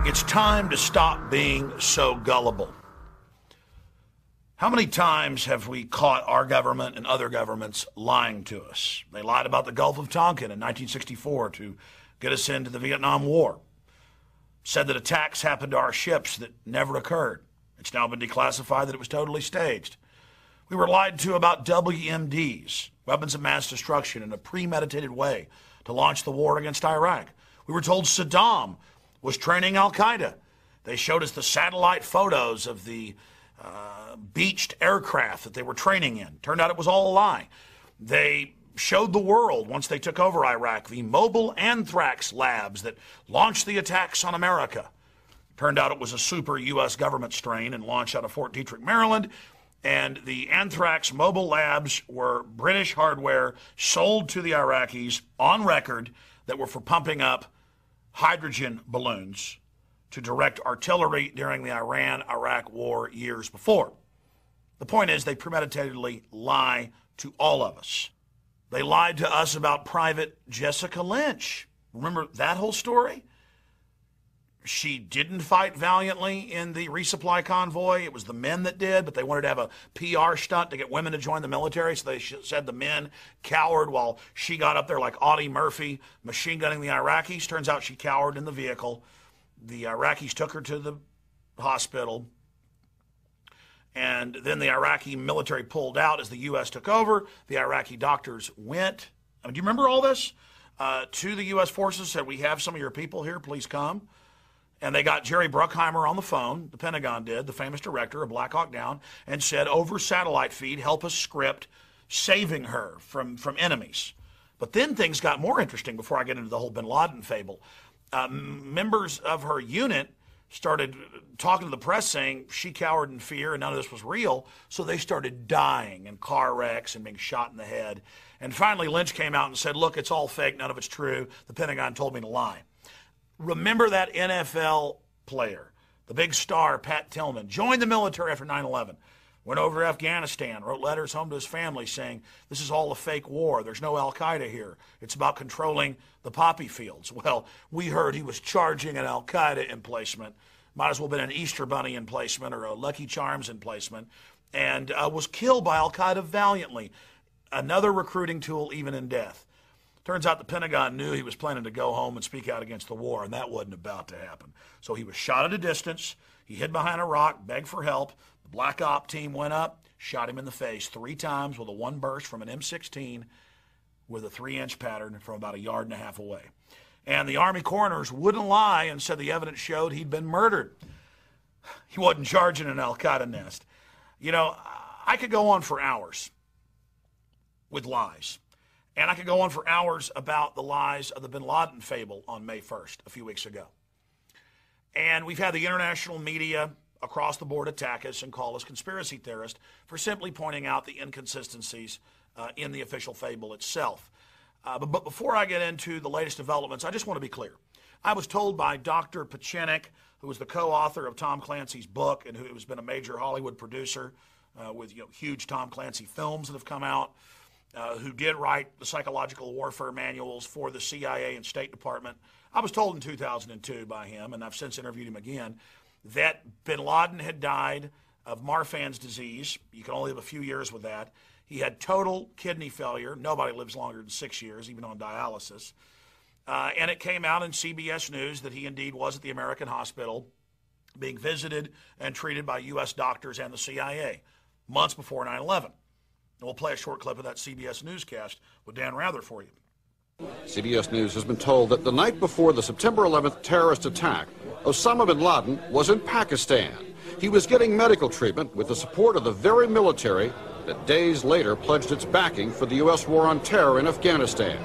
It's time to stop being so gullible. How many times have we caught our government and other governments lying to us? They lied about the Gulf of Tonkin in 1964 to get us into the Vietnam War. Said that attacks happened to our ships that never occurred. It's now been declassified that it was totally staged. We were lied to about WMDs, weapons of mass destruction, in a premeditated way to launch the war against Iraq. We were told Saddam was training al-Qaeda. They showed us the satellite photos of the beached aircraft that they were training in. Turned out it was all a lie. They showed the world, once they took over Iraq, the mobile anthrax labs that launched the attacks on America. Turned out it was a super U.S. government strain and launched out of Fort Detrick, Maryland. And the anthrax mobile labs were British hardware sold to the Iraqis on record that were for pumping up hydrogen balloons to direct artillery during the Iran-Iraq war years before. The point is, they premeditatedly lie to all of us. They lied to us about Private Jessica Lynch. Remember that whole story? She didn't fight valiantly in the resupply convoy. It was the men that did, but they wanted to have a PR stunt to get women to join the military, so they said the men cowered while she got up there like Audie Murphy machine gunning the Iraqis. Turns out she cowered in the vehicle. The Iraqis took her to the hospital, and then the Iraqi military pulled out as the U.S. took over. The Iraqi doctors went, do you remember all this? To the U.S. forces, said, we have some of your people here, please come. And they got Jerry Bruckheimer on the phone, the Pentagon did, the famous director of Black Hawk Down, and said, over satellite feed, help us script saving her from enemies. But then things got more interesting before I get into the whole bin Laden fable. Members of her unit started talking to the press saying she cowered in fear and none of this was real, so they started dying in car wrecks and being shot in the head. And finally Lynch came out and said, look, it's all fake, none of it's true. The Pentagon told me to lie. Remember that NFL player, the big star, Pat Tillman, joined the military after 9/11, went over to Afghanistan, wrote letters home to his family saying, this is all a fake war. There's no al-Qaeda here. It's about controlling the poppy fields. Well, we heard he was charging an al-Qaeda emplacement. Might as well have been an Easter Bunny emplacement or a Lucky Charms emplacement, and was killed by al-Qaeda valiantly. Another recruiting tool, even in death. Turns out the Pentagon knew he was planning to go home and speak out against the war, and that wasn't about to happen. So he was shot at a distance. He hid behind a rock, begged for help. The Black Op team went up, shot him in the face 3 times with a one burst from an M16 with a 3-inch pattern from about 1.5 yards away. And the Army coroners wouldn't lie and said the evidence showed he'd been murdered. He wasn't charging an al-Qaeda nest. You know, I could go on for hours with lies. And I could go on for hours about the lies of the bin Laden fable on May 1st, a few weeks ago. And we've had the international media across the board attack us and call us conspiracy theorists for simply pointing out the inconsistencies in the official fable itself. But before I get into the latest developments, I just want to be clear. I was told by Dr. Pachinik, who was the co-author of Tom Clancy's book and who has been a major Hollywood producer with huge Tom Clancy films that have come out, who did write the psychological warfare manuals for the CIA and State Department. I was told in 2002 by him, and I've since interviewed him again, that bin Laden had died of Marfan's disease. You can only live a few years with that. He had total kidney failure. Nobody lives longer than 6 years, even on dialysis. And it came out in CBS News that he indeed was at the American hospital being visited and treated by U.S. doctors and the CIA months before 9/11. And we'll play a short clip of that CBS newscast with Dan Rather for you. CBS News has been told that the night before the September 11th terrorist attack, Osama bin Laden was in Pakistan. He was getting medical treatment with the support of the very military that days later pledged its backing for the U.S. war on terror in Afghanistan.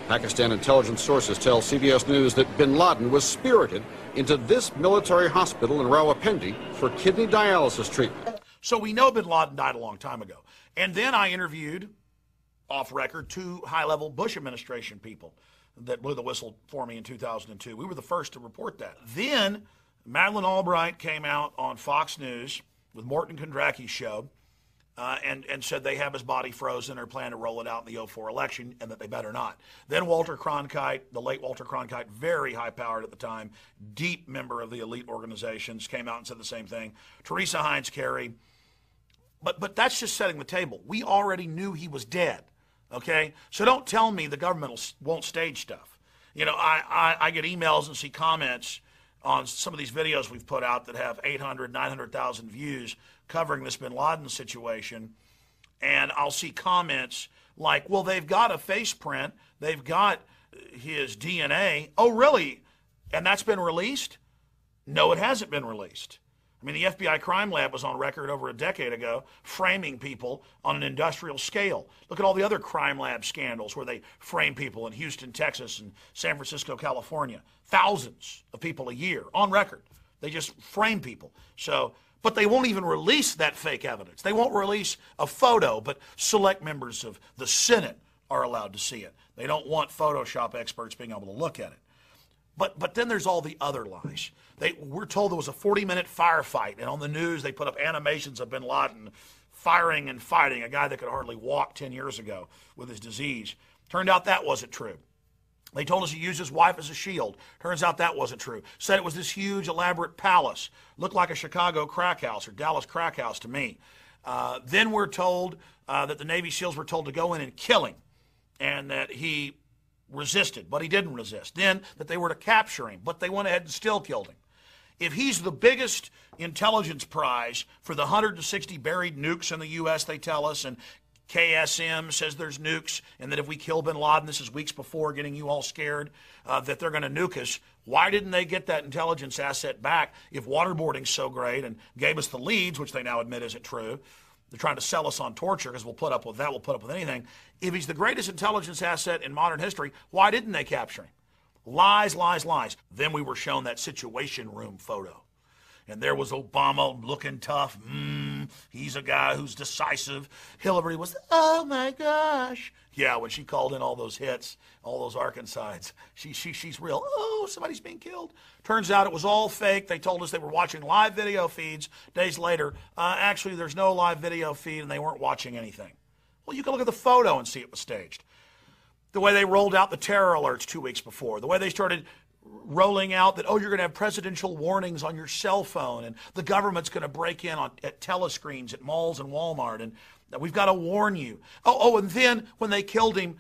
Pakistan intelligence sources tell CBS News that bin Laden was spirited into this military hospital in Rawalpindi for kidney dialysis treatment. So we know bin Laden died a long time ago. And then I interviewed, off record, 2 high-level Bush administration people that blew the whistle for me in 2002. We were the first to report that. Then Madeleine Albright came out on Fox News with Morton Kondracki's show and said they have his body frozen or plan to roll it out in the '04 election and that they better not. Then Walter Cronkite, the late Walter Cronkite, very high-powered at the time, deep member of the elite organizations, came out and said the same thing. Teresa Heinz Kerry. But that's just setting the table. We already knew he was dead, okay? So don't tell me the government won't stage stuff. You know, I get emails and see comments on some of these videos we've put out that have 800, 900,000 views covering this bin Laden situation, and I'll see comments like, well, they've got a face print, they've got his DNA. Oh, really? And that's been released? No, it hasn't been released. I mean, the FBI crime lab was on record over a decade ago framing people on an industrial scale. Look at all the other crime lab scandals where they frame people in Houston, Texas, and San Francisco, California. Thousands of people a year on record. They just frame people. But they won't even release that fake evidence. They won't release a photo, but select members of the Senate are allowed to see it. They don't want Photoshop experts being able to look at it. But then there's all the other lies. We're told there was a 40-minute firefight, and on the news they put up animations of bin Laden firing and fighting, a guy that could hardly walk 10 years ago with his disease. Turned out that wasn't true. They told us he used his wife as a shield. Turns out that wasn't true. Said it was this huge, elaborate palace. Looked like a Chicago crack house or Dallas crack house to me. Then we're told that the Navy SEALs were told to go in and kill him, and that he resisted, but he didn't resist. Then that they were to capture him, but they went ahead and still killed him. If he's the biggest intelligence prize for the 160 buried nukes in the U.S., they tell us, and KSM says there's nukes, and that if we kill bin Laden, this is weeks before getting you all scared, that they're going to nuke us, why didn't they get that intelligence asset back if waterboarding's so great and gave us the leads, which they now admit isn't true? They're trying to sell us on torture because we'll put up with that, we'll put up with anything. If he's the greatest intelligence asset in modern history, why didn't they capture him? Lies, lies, lies. Then we were shown that Situation Room photo. And there was Obama looking tough. He's a guy who's decisive. Hillary was, oh my gosh. Yeah, when she called in all those hits, all those Arkansans, she's real. Oh, somebody's being killed. Turns out it was all fake. They told us they were watching live video feeds. Days later, actually, there's no live video feed, and they weren't watching anything. Well, you can look at the photo and see it was staged. The way they rolled out the terror alerts 2 weeks before, the way they started rolling out that, oh, you're going to have presidential warnings on your cell phone, and the government's going to break in at telescreens at malls and Walmart, and we've got to warn you. And then when they killed him,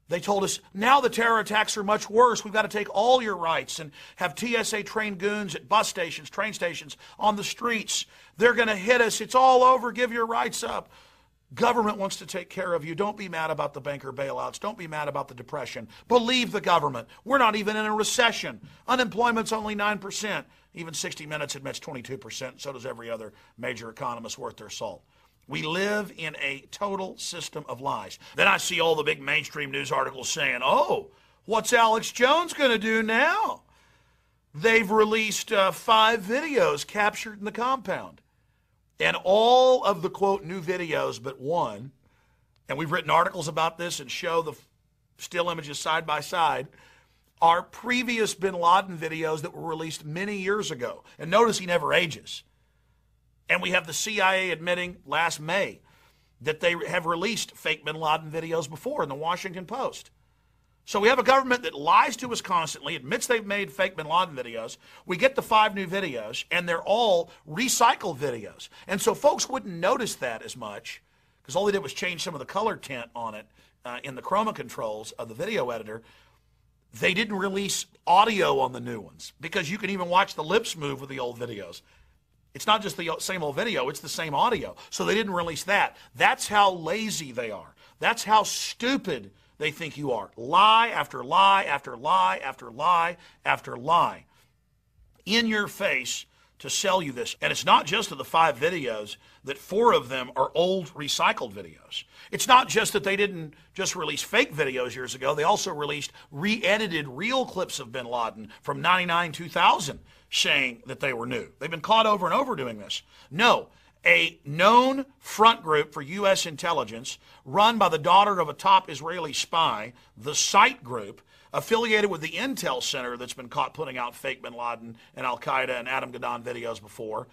they told us, now the terror attacks are much worse. We've got to take all your rights and have TSA-trained goons at bus stations, train stations, on the streets. They're going to hit us. It's all over. Give your rights up. Government wants to take care of you. Don't be mad about the banker bailouts. Don't be mad about the depression. Believe the government. We're not even in a recession. Unemployment's only 9%. Even 60 Minutes admits 22%. So does every other major economist worth their salt. We live in a total system of lies. Then I see all the big mainstream news articles saying, oh, what's Alex Jones going to do now? They've released 5 videos captured in the compound. And all of the, quote, new videos but one, and we've written articles about this and show the still images side by side, are previous bin Laden videos that were released many years ago. And notice he never ages. And we have the CIA admitting last May that they have released fake bin Laden videos before in the Washington Post. So we have a government that lies to us constantly, admits they've made fake bin Laden videos. We get the 5 new videos, and they're all recycled videos. And so folks wouldn't notice that as much, because all they did was change some of the color tint on it in the chroma controls of the video editor. They didn't release audio on the new ones, because you can even watch the lips move with the old videos. It's not just the same old video, it's the same audio. So they didn't release that. That's how lazy they are. That's how stupid they think you are. Lie after lie after lie after lie after lie in your face to sell you this. And it's not just of the 5 videos that 4 of them are old recycled videos. It's not just that they didn't just release fake videos years ago. They also released re-edited real clips of bin Laden from 99, 2000 saying that they were new. They've been caught over and over doing this. No. A known front group for U.S. intelligence run by the daughter of a top Israeli spy, the SITE group, affiliated with the Intel Center that's been caught putting out fake bin Laden and al-Qaeda and Adam Gaddan videos before,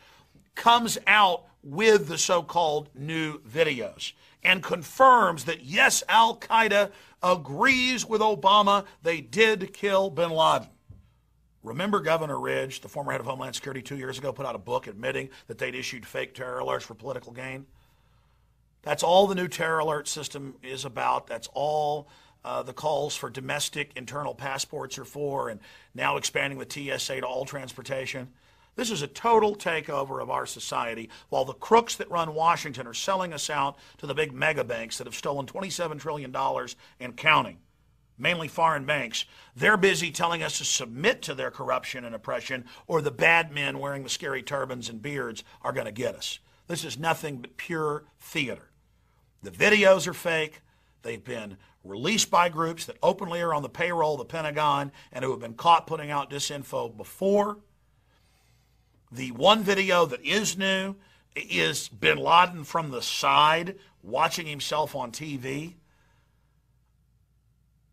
comes out with the so-called new videos and confirms that, yes, Al-Qaeda agrees with Obama. They did kill bin Laden. Remember Governor Ridge, the former head of Homeland Security, 2 years ago put out a book admitting that they'd issued fake terror alerts for political gain? That's all the new terror alert system is about. That's all the calls for domestic internal passports are for, and now expanding the TSA to all transportation. This is a total takeover of our society, while the crooks that run Washington are selling us out to the big mega banks that have stolen $27 trillion and counting, mainly foreign banks. They're busy telling us to submit to their corruption and oppression, or the bad men wearing the scary turbans and beards are going to get us. This is nothing but pure theater. The videos are fake. They've been released by groups that openly are on the payroll of the Pentagon and who have been caught putting out disinfo before. The one video that is new is bin Laden from the side watching himself on TV.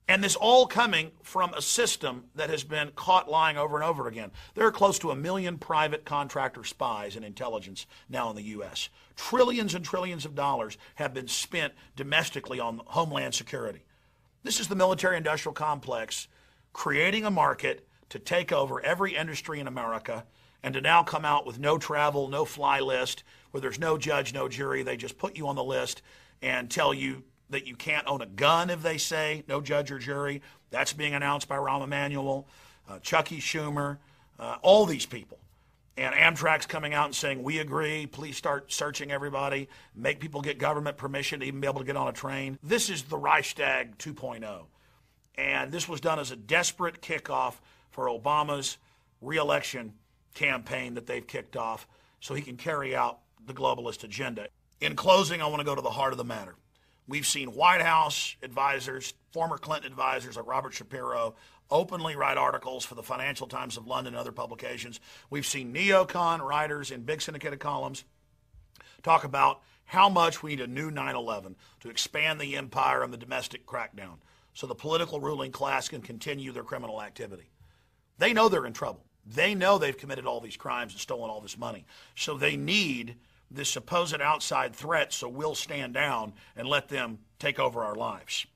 And this all coming from a system that has been caught lying over and over again. There are close to 1 million private contractor spies and intelligence now in the U.S. Trillions and trillions of dollars have been spent domestically on homeland security. This is the military-industrial complex creating a market to take over every industry in America and to now come out with no travel, no fly list, where there's no judge, no jury. They just put you on the list and tell you that you can't own a gun if they say, no judge or jury. That's being announced by Rahm Emanuel, Chucky Schumer, all these people. And Amtrak's coming out and saying, we agree, please start searching everybody, make people get government permission to even be able to get on a train. This is the Reichstag 2.0. And this was done as a desperate kickoff for Obama's re-election campaign that they've kicked off so he can carry out the globalist agenda. In closing, I want to go to the heart of the matter. We've seen White House advisors, former Clinton advisors like Robert Shapiro, openly write articles for the Financial Times of London and other publications. We've seen neocon writers in big syndicated columns talk about how much we need a new 9/11 to expand the empire and the domestic crackdown so the political ruling class can continue their criminal activity. They know they're in trouble. They know they've committed all these crimes and stolen all this money. So they need this supposed outside threat, so we'll stand down and let them take over our lives.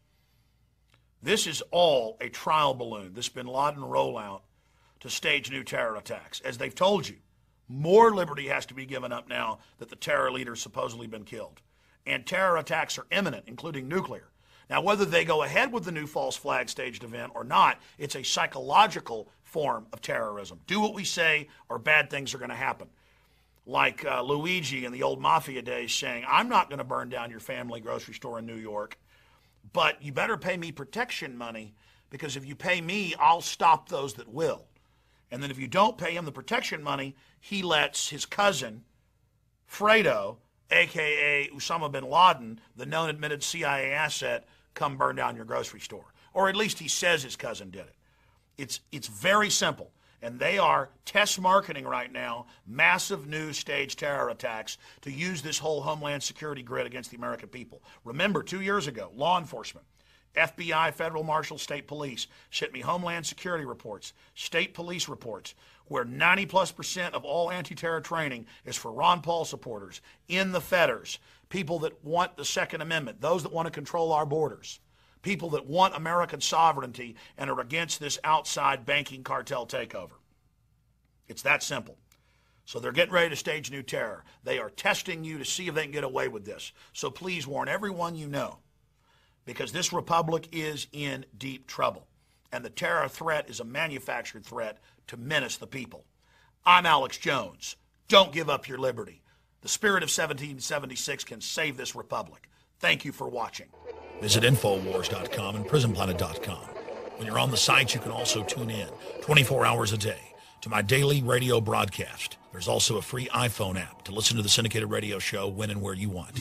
This is all a trial balloon, this bin Laden rollout to stage new terror attacks. As they've told you, more liberty has to be given up now that the terror leader's supposedly been killed. And terror attacks are imminent, including nuclear. Now, whether they go ahead with the new false flag staged event or not, it's a psychological form of terrorism. Do what we say or bad things are going to happen. Like Luigi in the old mafia days saying, I'm not going to burn down your family grocery store in New York, but you better pay me protection money, because if you pay me, I'll stop those that will. And then if you don't pay him the protection money, he lets his cousin, Fredo, a.k.a. Osama bin Laden, the known admitted CIA asset, come burn down your grocery store. Or at least he says his cousin did it. It's very simple. And they are test marketing right now massive new stage terror attacks to use this whole Homeland Security grid against the American people. Remember, 2 years ago, law enforcement, FBI, federal marshals, state police sent me Homeland Security reports, state police reports, where 90+% of all anti-terror training is for Ron Paul supporters, in the fetters, people that want the Second Amendment, those that want to control our borders, people that want American sovereignty and are against this outside banking cartel takeover. It's that simple. So they're getting ready to stage new terror. They are testing you to see if they can get away with this. So please warn everyone you know, because this republic is in deep trouble. And the terror threat is a manufactured threat to menace the people. I'm Alex Jones. Don't give up your liberty. The spirit of 1776 can save this republic. Thank you for watching. Visit Infowars.com and PrisonPlanet.com. When you're on the site, you can also tune in 24 hours a day to my daily radio broadcast. There's also a free iPhone app to listen to the syndicated radio show when and where you want.